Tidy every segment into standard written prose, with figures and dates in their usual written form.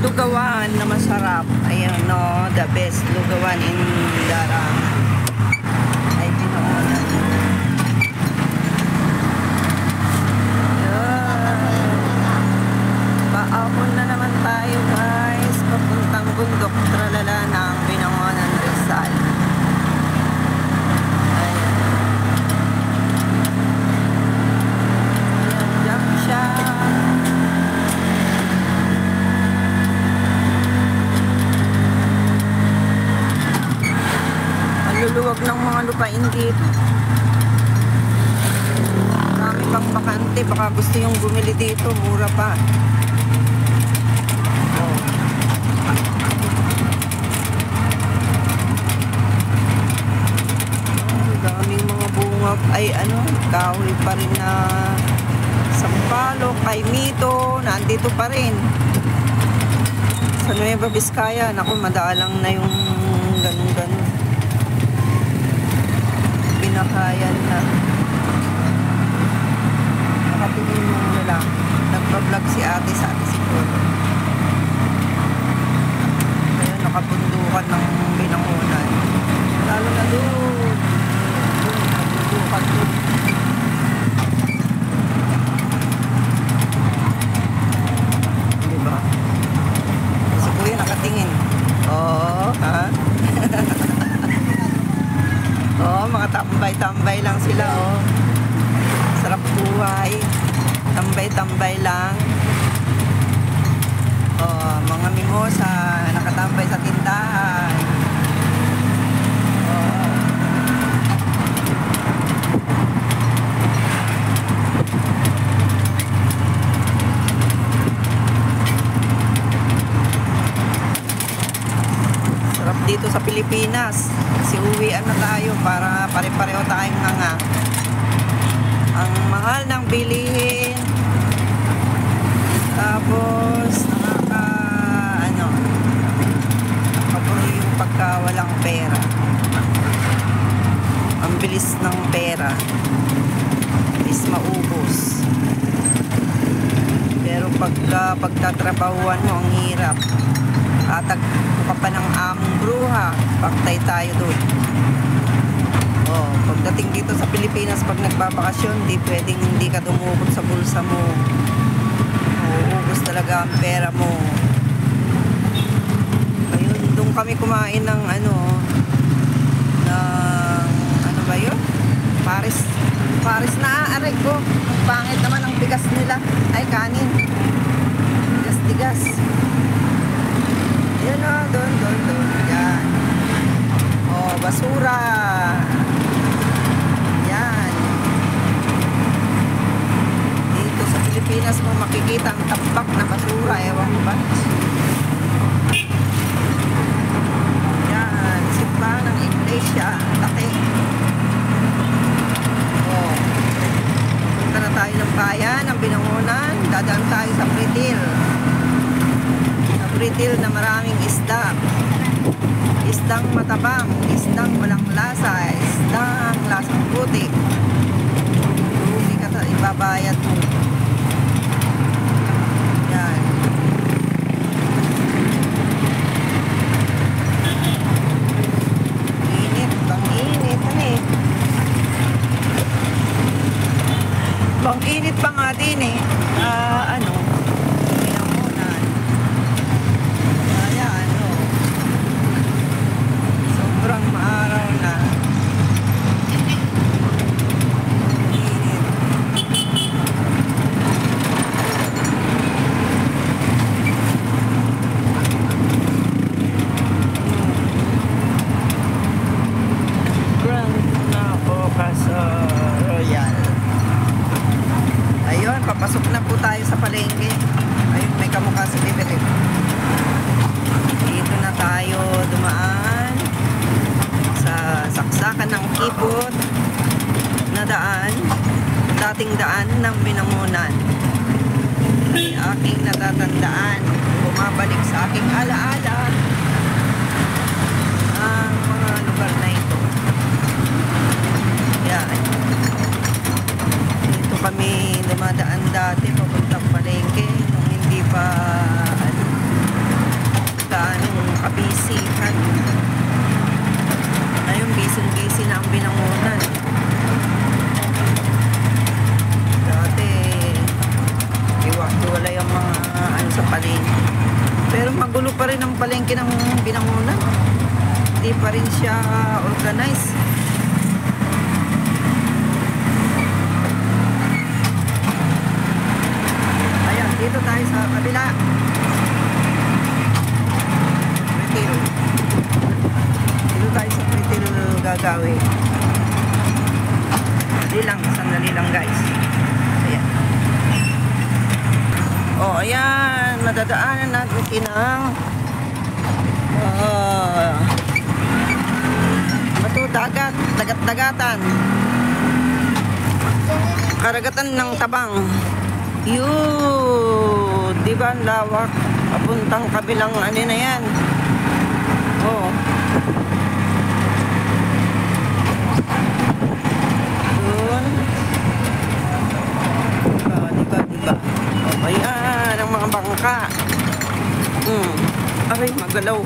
lugawan na masarap. Ayun, no, the best lugawan in Larangan. Ay, pinoonan. Paahon na naman tayo, guys. Papuntang bundok, tralala ng Binangonan, Rizal. Ayan. Ayan, jump siya. Luluwag ng mga lupain dito. Marami pang bakante. Baka gusto yung bumili dito. Mura pa. Oh. Daming mga bunga. Ay ano, kahoy pa rin na sampalok, kaimito. Nandito pa rin. Sa Nueva Vizcaya. Naku, madalang na yung ganun-ganun. Pinakayan na. Nakatingin mo na lang. Nagpa-vlog si ate sa ate siguro. Ayun, nakapundukan ng Binangonan. Lalo na doon. Nakapundukan doon. Diba? Si kuya nakatingin. Oo, ha? Oh, mga tambay-tambay lang sila, oh. Sarap buhay. Tambay-tambay lang. Oh, mga mimosa, nakatambay sa tindahan. Oh. Sarap dito sa Pilipinas. Kasi uwian na tayo para pare-pareho tayong nga. Ang mahal ng bilihin. Tapos nakabuli yung pagka walang pera. Ang bilis ng pera. Bilis maubos. Pero pagtatrabahuan mo, ang hirap. Tagpo ka pa ng among bruha, paktay tayo doon. Oh, pagdating dito sa Pilipinas, pag nagbabakasyon, di pwedeng hindi ka dumukot sa bulsa mo. Uubos talaga ang pera mo. Ayun, doon kami kumain ng ano ba yun? Paris na, aray ko. Pangit naman ang bigas nila. Ay, kanin. Tigas. Yan o, doon. Yan. O, basura. Yan. Dito sa Pilipinas mo makikita ang tambak na basura. Ewan ko ba? Yan. Simbahan ng iglesia. Laki. O. Punta na tayo ng bayan, ng Binangonan. Dadaan tayo sa Pritil. Pritil na maraming isda. Isdang matabang, isdang walang lasa, isdang lasang puti. Hindi ka sa ibabayad mo. Yan. Init, bang init. Ano eh? Bang init pa nga din eh. Sobrang maaraw na. Grand Napocaso Royal. Ayun, papasok na po tayo sa palengke. Ayun, may kamukha sa Bibirit. Dito na tayo dumaan sa saksakan ng Kibot na daan, dating daan ng Binangonan. Ay aking natatandaan, bumabalik sa aking alaala ang mga lugar na ito. Yan. Dito kami dumadaan dati papuntang palengke nung hindi pa wala yung mga ano sa palengke. Pero magulo pa rin ang palengke ng Binangonan. Hindi pa rin siya organized. Ayan, dito tayo sa kabila. Retail. Dito tayo sa retail gagawin. Sandali lang guys. Ayan. Oh, ayan. Madadaanan natin kinang dagat, dagat-dagatan. Karagatan ng Tabang. Yun. Diba ang lawak? Papuntang kabilang ano na yan. Oh. Yun. Diba. Oh, ayan. Ang mga bangka. Aray, magalaw.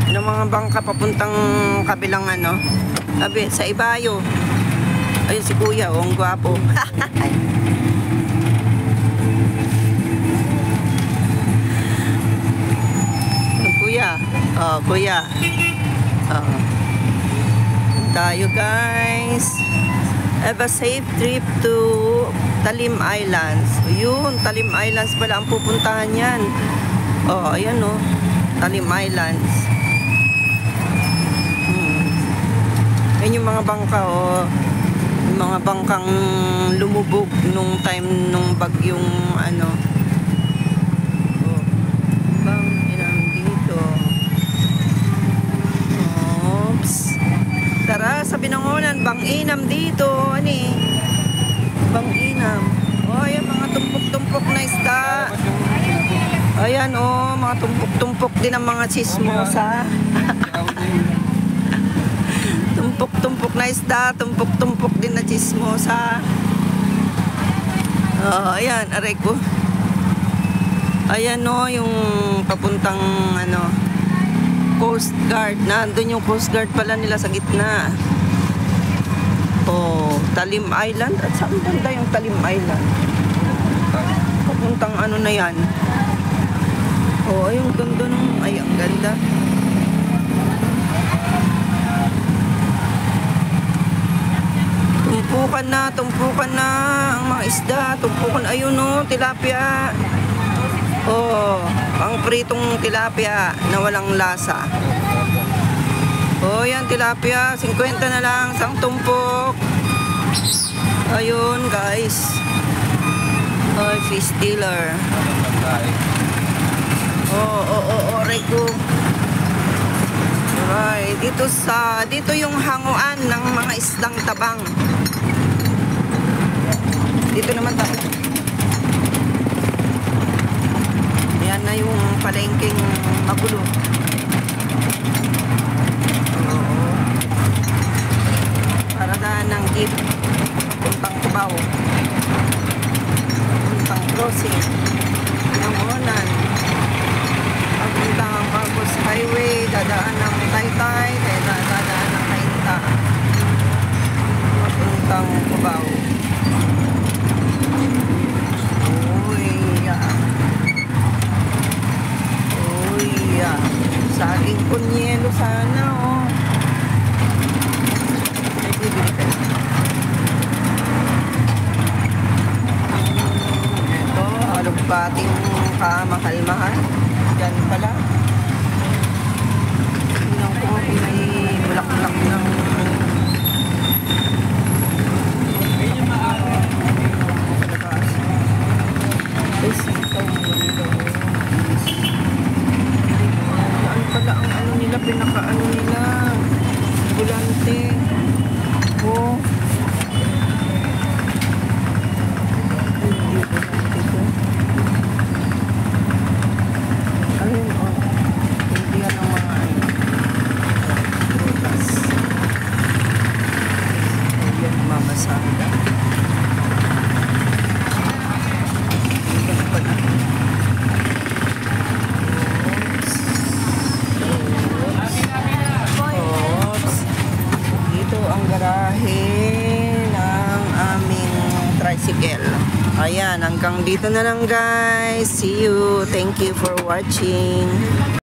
Ng mga bangka papuntang kabilang ano. Sabi, sa Ibayo. Ayun si Kuya, ang gwapo. Kuya. Oh, Kuya. Oh. Tayo guys. Have a safe trip to Talim Islands. Yun, Talim Islands pala ang pupuntahan yan. Oh, ayan oh. Talim Islands. Yan yung mga bangka oh. Yung mga bangkang lumubog nung time nung bagyong ano. Oh. Bang inang dito. Oops. Tara sa Binangonan, Bang-Inam dito. Ano eh? Bang-Inam. Oh, yan mga tumpok-tumpok na isda. Ayan oh, mga tumpok-tumpok din ang mga chismosa. Tumpok-tumpok na isda, tumpok-tumpok din na chismosa. Oh, ayan, aray ko. Ayan oh, yung papuntang ano, Coast Guard. Nandun yung Coast Guard pala nila sa gitna. Oh, Talim Island. At saan banda yung Talim Island? Papuntang ano na yan. Oh, yung ganda nung, ay, ang ganda. Tumpukan na ang mga isda. Tumpukan, ayun oh, tilapia. Oh, ang pritong tilapia na walang lasa. Oh, yan tilapia, 50 na lang, isang tumpok. Ayun, guys. Oh, fish dealer. Oh, Rico. Right, dito yung hanguan ng mga isdang tabang. Dito naman tayo. Yan na yung palengking magulo. Oo. Paradahan ng jeep. Puntang Cubao. Puntang crossing. Binangonan. Papuntang Bagos Highway. Dadaan ng Taytay. Dadaan ng Kainta. Papuntang Cubao. Saging kunyelo sana oh. Ay, bibili ka. Ito, alugbating kamahal-mahal. Yan pala. Tingnan ko, may bulak-bulak ng pinaka-ano nila bulante. Oh. Ayun, oh. Hindi yan ang mga prutas. Ayan, mabasag. Ito pala. tricycle. Ayan, hanggang dito na lang guys. See you. Thank you for watching.